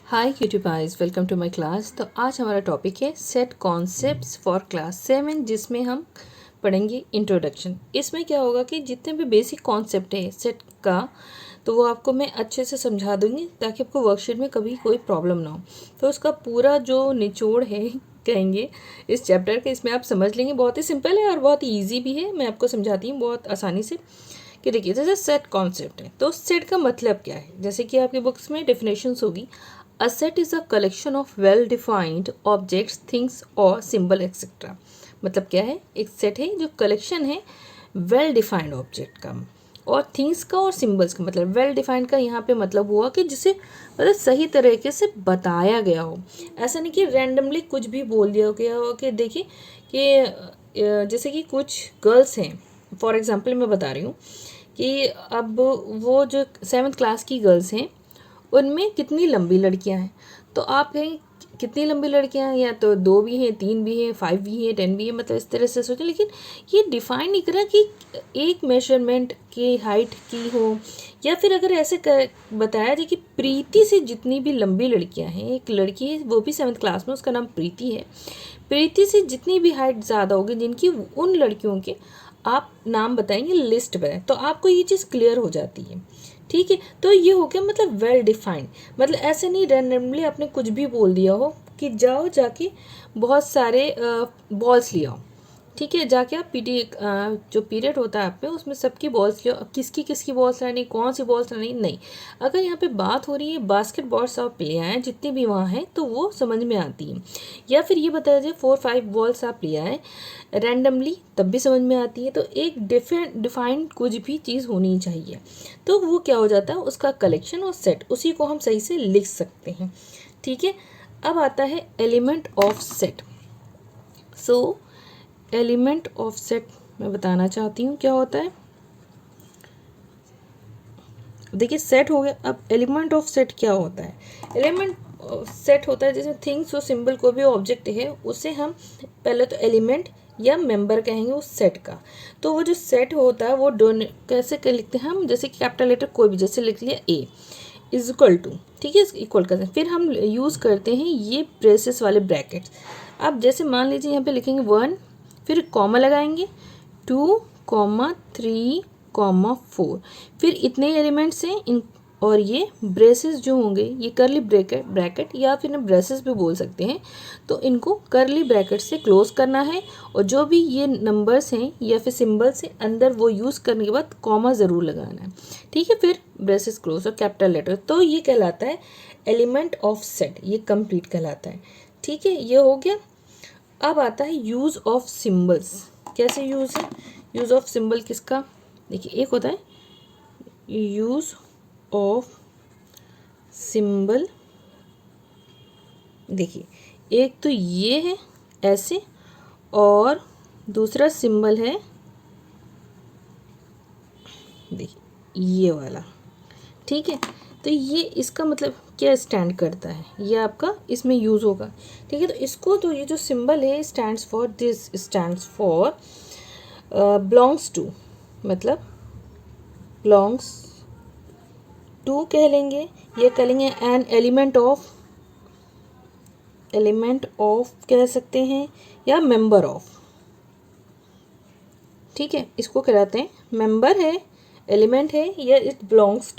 Hi YouTube guys, welcome to my class. तो आज हमारा टॉपिक है सेट कॉन्सेप्ट्स फॉर क्लास 7, जिसमें हम पढ़ेंगे इंट्रोडक्शन। इसमें क्या होगा कि जितने भी बेसिक कॉन्सेप्ट है सेट का, तो वो आपको मैं अच्छे से समझा दूंगी ताकि आपको वर्कशीट में कभी कोई प्रॉब्लम ना हो। तो उसका पूरा जो निचोड़ है कहेंगे इस चैप्टर के, इसमें आप समझ लेंगे। बहुत ही सिंपल है और बहुत ही ईजी भी है। मैं आपको समझाती हूँ बहुत आसानी से कि देखिए, जैसे सेट कॉन्सेप्ट है तो सेट का मतलब क्या है। जैसे कि आपकी बुक्स में डेफिनेशंस होगी, a set is a collection of well defined objects, things और सिंबल एक्सेट्रा। मतलब क्या है, एक सेट है जो कलेक्शन है वेल डिफाइंड ऑब्जेक्ट का और थिंग्स का और सिंबल्स का। मतलब वेल डिफाइंड का यहाँ पे मतलब हुआ कि जिसे मतलब सही तरीके से बताया गया हो। ऐसा नहीं कि रैंडमली कुछ भी बोल दिया गया हो। कि देखिए कि जैसे कि कुछ गर्ल्स हैं, फॉर एग्जांपल मैं बता रही हूँ कि अब वो जो 7th क्लास की गर्ल्स हैं उनमें कितनी लंबी लड़कियां हैं। तो आप कहें कितनी लंबी लड़कियां हैं, या तो 2 भी हैं, 3 भी हैं, 5 भी हैं, 10 भी हैं। मतलब इस तरह से सोचें। लेकिन ये डिफाइन नहीं करा कि एक मेजरमेंट की हाइट की हो, या फिर अगर ऐसे बताया जाए कि प्रीति से जितनी भी लंबी लड़कियां हैं, एक लड़की है वो भी 7th क्लास में, उसका नाम प्रीति है। प्रीति से जितनी भी हाइट ज़्यादा होगी, जिनकी उन लड़कियों के आप नाम बताएंगे, लिस्ट बनाएं, तो आपको ये चीज़ क्लियर हो जाती है। ठीक है, तो ये हो गया मतलब वेल डिफाइंड। मतलब ऐसे नहीं रैंडमली आपने कुछ भी बोल दिया हो कि जाओ जाके बहुत सारे बॉल्स ले आओ। ठीक है, जाके आप पीटी जो पीरियड होता है आप पे, उसमें सबकी बॉल्स ले आओ। किसकी किसकी बॉल्स लानी, कौन सी बॉल्स लानी, नहीं। अगर यहाँ पे बात हो रही है बास्केट बॉल्स आप ले आए जितनी भी वहाँ हैं, तो वो समझ में आती है। या फिर ये बताया जाए 4-5 बॉल्स आप ले आए रैंडमली, तब भी समझ में आती है। तो एक डिफाइंड कुछ भी चीज़ होनी चाहिए, तो वो क्या हो जाता है, उसका कलेक्शन और सेट, उसी को हम सही से लिख सकते हैं। ठीक है, अब आता है element of set. So element of set मैं बताना चाहती हूँ क्या होता है। देखिए, सेट हो गया। अब एलिमेंट ऑफ सेट क्या होता है। एलिमेंट सेट होता है जिसमें थिंग्स और सिंबल को भी ऑब्जेक्ट है, उसे हम पहले तो एलिमेंट या मेंबर कहेंगे उस सेट का। तो वो जो सेट होता है वो कैसे लिखते हैं हम, जैसे कि कैपिटल लेटर कोई भी, जैसे लिख लिया ए इज इक्वल टू, ठीक है, इक्वल करते हैं। फिर हम यूज़ करते हैं ये ब्रेसेस वाले ब्रैकेट्स। अब जैसे मान लीजिए यहाँ पे लिखेंगे 1, फिर कॉमा लगाएंगे, 2,3,4, फिर इतने एलिमेंट्स हैं इन। और ये ब्रेसेस जो होंगे, ये करली ब्रैकेट या फिर ब्रेसेस भी बोल सकते हैं, तो इनको करली ब्रैकेट से क्लोज करना है। और जो भी ये नंबर्स हैं या फिर सिंबल्स हैं अंदर, वो यूज़ करने के बाद कॉमा ज़रूर लगाना है। ठीक है, फिर ब्रेसेस क्लोज और कैपिटल लेटर, तो ये कहलाता है एलिमेंट ऑफ सेट, ये कंप्लीट कहलाता है। ठीक है, ये हो गया। अब आता है यूज़ ऑफ सिंबल्स। कैसे यूज़ है, यूज़ ऑफ सिंबल किसका। देखिए, एक होता है यूज़ ऑफ सिंबल। देखिए, एक तो ये है ऐसे, और दूसरा सिंबल है देखिए ये वाला। ठीक है, तो ये इसका मतलब क्या स्टैंड करता है, ये आपका इसमें यूज़ होगा। ठीक है, तो इसको, तो ये जो सिंबल है stands for this, stands for belongs to, मतलब बिलोंग्स टू कह लेंगे, ये कह लेंगे एन एलिमेंट ऑफ कह सकते हैं, या मेंबर ऑफ। ठीक है, इसको कहलाते हैं मेंबर है, एलिमेंट है, या इट बिलोंग्स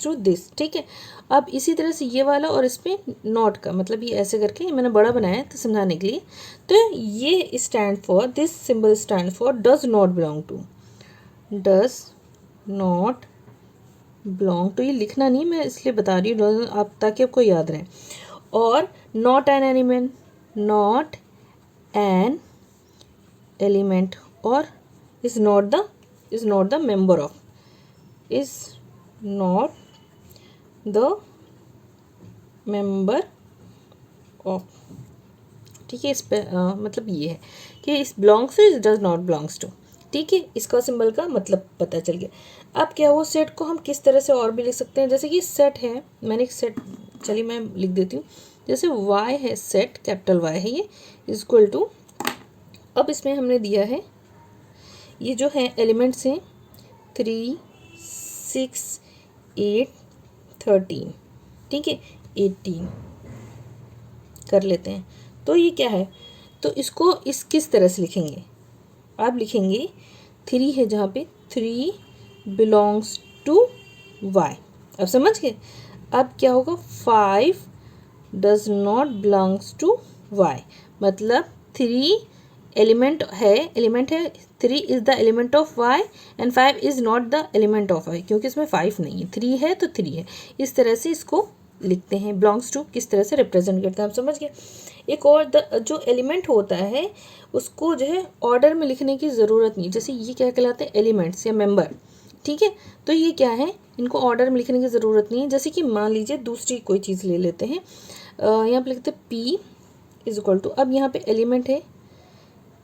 टू दिस। ठीक है, अब इसी तरह से ये वाला, और इस पर नॉट का मतलब ये ऐसे करके, ये मैंने बड़ा बनाया है तो समझाने के लिए। तो ये stand for, this symbol stand for does not belong to, does not belong to. ये लिखना नहीं, मैं इसलिए बता रही हूँ आप, ताकि आपको याद रहे। और not an element, not an element, और is not the member of, is not the member of। ठीक है, इस पे मतलब ये है कि इस बिलोंग्स टू, इस डज नॉट बिलोंग्स टू। ठीक है, इसका सिंबल का मतलब पता चल गया। अब क्या, वो सेट को हम किस तरह से और भी लिख सकते हैं। जैसे कि सेट है, मैंने एक सेट, चलिए मैं लिख देती हूँ। जैसे y है, सेट कैपिटल Y है, ये इक्वल टू, अब इसमें हमने दिया है, ये जो है एलिमेंट्स हैं 3, 6, 8, 13। ठीक है, 18 कर लेते हैं। तो ये क्या है, तो इसको इस किस तरह से लिखेंगे, आप लिखेंगे 3 है जहाँ पे 3 बिलोंग्स टू y। अब समझ गए। अब क्या होगा 5 does not belongs to y, मतलब 3 एलिमेंट है 3 is the element of y and 5 is not the element of y, क्योंकि इसमें 5 नहीं है, 3 है तो 3 है। इस तरह से इसको लिखते हैं। बिलोंग्स टू किस तरह से रिप्रेजेंट करते हैं, आप समझ गए। एक और जो एलिमेंट होता है उसको जो है ऑर्डर में लिखने की ज़रूरत नहीं, जैसे ये क्या कहलाते हैं एलिमेंट्स या मेंबर, ठीक है। तो ये क्या है, इनको ऑर्डर में लिखने की ज़रूरत नहीं है। जैसे कि मान लीजिए दूसरी कोई चीज़ ले लेते हैं, यहाँ पे लिखते हैं P इज इक्वल टू, अब यहाँ पे एलिमेंट है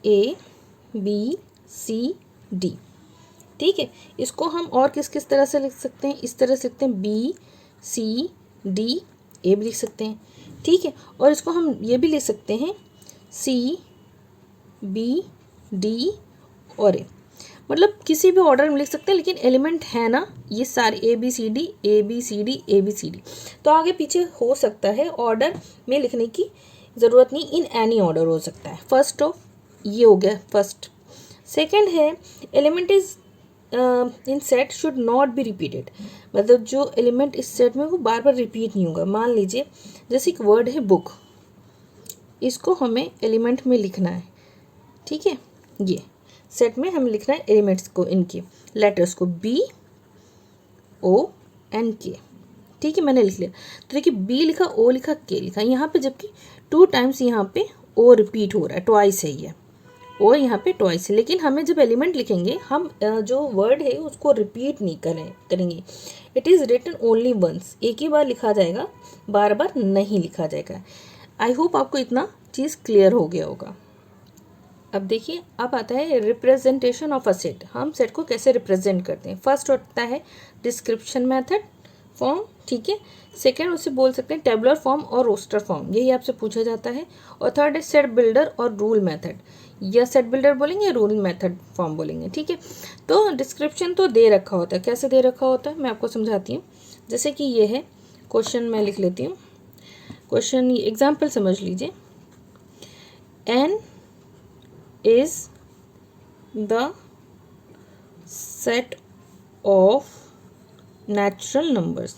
A B C D, ठीक है। इसको हम और किस किस तरह से लिख सकते हैं, इस तरह से लिखते हैं B C D A भी लिख सकते हैं, ठीक है। और इसको हम ये भी लिख सकते हैं C B D और A, मतलब किसी भी ऑर्डर में लिख सकते हैं, लेकिन एलिमेंट है ना ये सारे ABCD ABCD ABCD, तो आगे पीछे हो सकता है, ऑर्डर में लिखने की ज़रूरत नहीं, इन एनी ऑर्डर हो सकता है। फर्स्ट ऑफ ये हो गया फर्स्ट। सेकंड है element is in set should not be repeated, मतलब जो एलिमेंट इस सेट में वो बार बार रिपीट नहीं होगा। मान लीजिए जैसे एक वर्ड है बुक, इसको हमें एलिमेंट में लिखना है, ठीक है। ये सेट में हमें लिखना है एलिमेंट्स को, इनके लेटर्स को BONK, ठीक है। मैंने लिख लिया, तो देखिए B लिखा, O लिखा, K लिखा यहाँ पे, जबकि 2 टाइम्स यहाँ पे O रिपीट हो रहा है, ट्वाइस है ये O यहाँ पे ट्वाइस है। लेकिन हमें जब एलिमेंट लिखेंगे हम जो वर्ड है उसको रिपीट नहीं करेंगे। It is written only once, एक ही बार लिखा जाएगा, बार बार नहीं लिखा जाएगा। आई होप आपको इतना चीज़ क्लियर हो गया होगा। अब देखिए, अब आता है रिप्रेजेंटेशन ऑफ अ सेट, हम सेट को कैसे रिप्रेजेंट करते हैं। फर्स्ट होता है डिस्क्रिप्शन मेथड फॉर्म, ठीक है। सेकेंड उसे बोल सकते हैं टेबुलर फॉर्म और रोस्टर फॉर्म, यही आपसे पूछा जाता है। और थर्ड है सेट बिल्डर और रूल मेथड, या सेट बिल्डर बोलेंगे या रूल मेथड फॉर्म बोलेंगे, ठीक है। तो डिस्क्रिप्शन तो दे रखा होता है, कैसे दे रखा होता है मैं आपको समझाती हूँ। जैसे कि ये है क्वेश्चन, मैं लिख लेती हूँ क्वेश्चन, एग्जाम्पल समझ लीजिए। n is the set of natural numbers।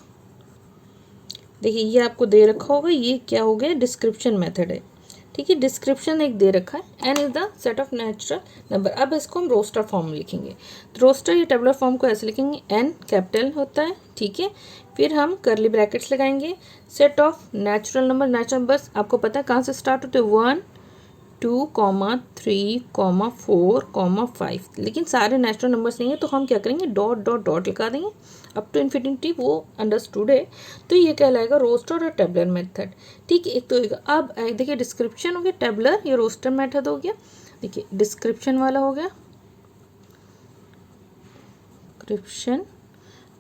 देखिए ये आपको दे रखा होगा, ये क्या हो गया डिस्क्रिप्शन मेथड है, ठीक है। डिस्क्रिप्शन एक दे रखा है, n is the set of natural number. अब इसको हम रोस्टर फॉर्म में लिखेंगे, तो रोस्टर या टेबुलर फॉर्म को ऐसे लिखेंगे, n कैपिटल होता है, ठीक है। फिर हम करली ब्रैकेट्स लगाएंगे, सेट ऑफ नेचुरल नंबर्स आपको पता है कहाँ से स्टार्ट होते हैं, 1 2 3 4 5, लेकिन सारे नेचुरल नंबर्स नहीं है, तो हम क्या करेंगे डॉट डॉट डॉट लगा देंगे अप टू इन्फिनिटी, वो अंडरस्टूड है। तो ये कहलाएगा रोस्टर और टेबुलर मेथड, ठीक है। एक तो अब देखिए डिस्क्रिप्शन हो गया, टेबुलर या रोस्टर मेथड हो गया। देखिए डिस्क्रिप्शन वाला हो गया, डिस्क्रिप्शन,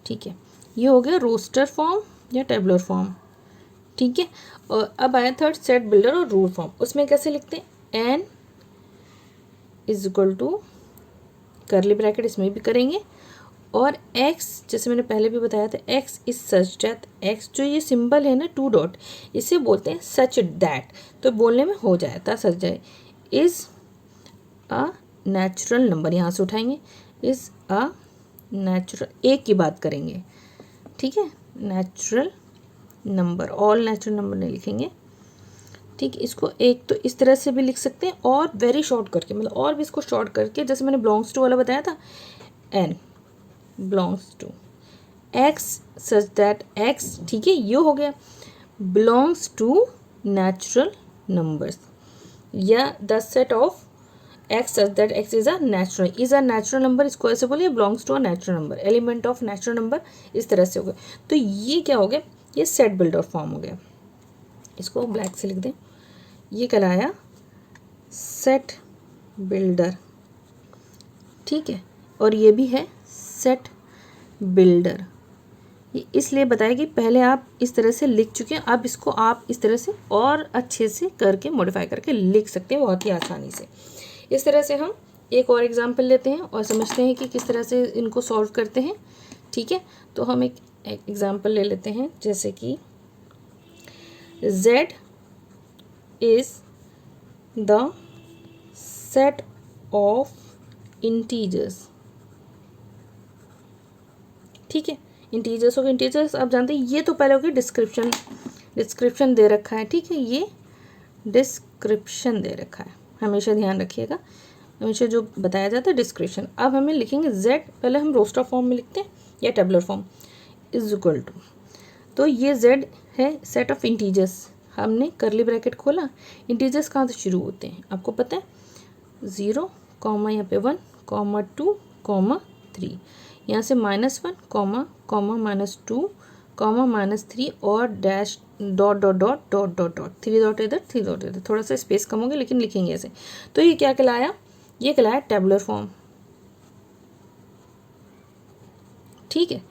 ठीक है। ये हो गया रोस्टर फॉर्म या टेबुलर फॉर्म, ठीक है। और अब आया थर्ड सेट बिल्डर और रूल फॉर्म, उसमें कैसे लिखते हैं, n is equal to curly bracket इसमें भी करेंगे, और x जैसे मैंने पहले भी बताया था, x is such that, x जो ये सिंबल है ना 2 डॉट, इसे बोलते हैं सच दैट, तो बोलने में हो जाता सच जाए, इज अ नेचुरल नंबर, यहाँ से उठाएंगे, इज अ नेचुरल, एक की बात करेंगे, ठीक है। Natural number, all natural number नहीं लिखेंगे, ठीक है। इसको एक तो इस तरह से भी लिख सकते हैं, और वेरी शॉर्ट करके, मतलब और भी इसको शॉर्ट करके, जैसे मैंने बिलोंग्स टू वाला बताया था, n belongs to x such that x, ठीक है। ये हो गया बिलोंग्स टू नेचुरल नंबर्स, या the set of x such that x is a natural number, इसको ऐसे बोलिए belongs to a natural number, element of natural number, इस तरह से हो गया। तो ये क्या हो गया, ये सेट बिल्डर फॉर्म हो गया, इसको ब्लैक से लिख दें, ये कहलाया सेट बिल्डर, ठीक है। और ये भी है सेट बिल्डर, ये इसलिए बताया कि पहले आप इस तरह से लिख चुके हैं, अब इसको आप इस तरह से और अच्छे से करके मॉडिफाई करके लिख सकते हैं बहुत ही आसानी से। इस तरह से हम एक और एग्जांपल लेते हैं और समझते हैं कि किस तरह से इनको सॉल्व करते हैं, ठीक है। तो हम एक एग्जांपल ले लेते हैं, जैसे कि Z is the set of integers। ठीक है, इंटीजर्स हो गए, इंटीजर्स आप जानते हैं। ये तो पहले हो गया डिस्क्रिप्शन दे रखा है, ठीक है, ये डिस्क्रिप्शन दे रखा है, हमेशा ध्यान रखिएगा, हमेशा जो बताया जाता है डिस्क्रिप्शन। अब हमें लिखेंगे z, पहले हम रोस्टर फॉर्म में लिखते हैं या tabular form, is equal to, तो ये z है सेट ऑफ इंटीजर्स, हमने करली ब्रैकेट खोला, इंटीजर्स कहाँ से शुरू होते हैं आपको पता है, 0, यहाँ पे 1, -2, -3, यहाँ से -1, -2, -3 और dash dot dot dot dot dot dot, 3 dot इधर 3 डॉट इधर, थोड़ा सा स्पेस कम होगा लेकिन लिखेंगे ऐसे। तो ये क्या कहलाया, ये कहलाया टेबुलर फॉर्म। ठीक है,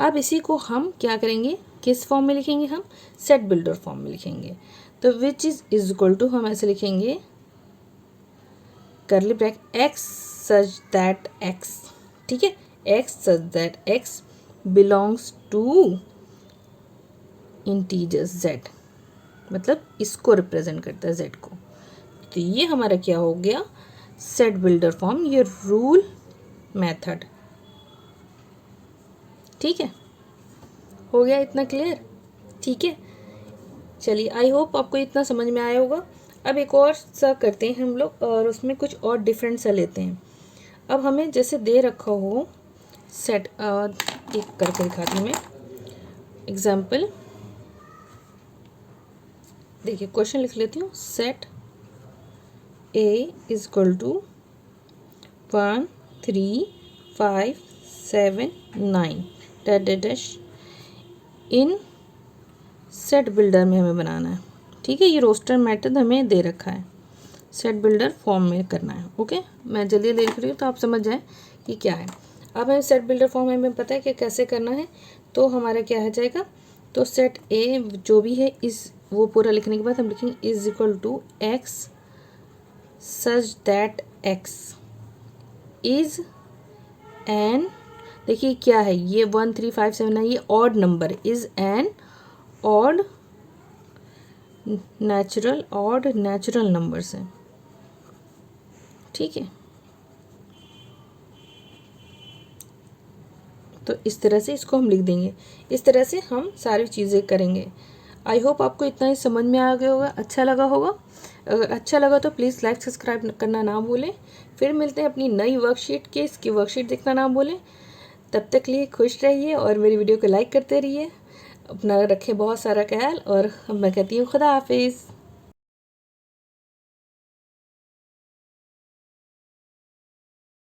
अब इसी को हम क्या करेंगे, किस फॉर्म में लिखेंगे, हम सेट बिल्डर फॉर्म में लिखेंगे। तो विच इज इक्वल टू, हम ऐसे लिखेंगे curly bracket x such that x, ठीक है, x such that x belongs to integers z, मतलब इसको रिप्रेजेंट करता है z को। तो ये हमारा क्या हो गया, सेट बिल्डर फॉर्म, ये रूल मेथड। ठीक है, हो गया इतना क्लियर। ठीक है, चलिए आई होप आपको इतना समझ में आया होगा। अब एक और सा करते हैं हम लोग, और उसमें कुछ और डिफरेंट सा लेते हैं। अब हमें जैसे दे रखा हो सेट, एक करके दिखाती हूँ मैं एग्जाम्पल, देखिए क्वेश्चन लिख लेती हूँ, set A is equal to 1 3 5 7 9 dash इन सेट बिल्डर में हमें बनाना है। ठीक है, ये रोस्टर मेथड हमें दे रखा है, सेट बिल्डर फॉर्म में करना है। ओके, मैं जल्दी देख रही हूँ तो आप समझ जाएं कि क्या है। अब हमें सेट बिल्डर फॉर्म में हमें पता है कि कैसे करना है, तो हमारा क्या हो जाएगा, तो सेट ए जो भी है इस वो पूरा लिखने के बाद हम लिखेंगे is equal to x such that x is n, देखिए क्या है ये 1 3 5 7 है, ये odd number, is an odd natural numbers हैं। ठीक है, तो इस तरह से इसको हम लिख देंगे, इस तरह से हम सारी चीज़ें करेंगे। आई होप आपको इतना ही समझ में आ गया होगा, अच्छा लगा होगा। अगर अच्छा लगा तो प्लीज़ लाइक सब्सक्राइब करना ना भूलें। फिर मिलते हैं अपनी नई वर्कशीट के, इसकी वर्कशीट देखना ना भूलें। तब तक लिए खुश रहिए और मेरी वीडियो को लाइक करते रहिए। अपना रखें बहुत सारा ख्याल, और मैं कहती हूँ खुदा हाफिज़।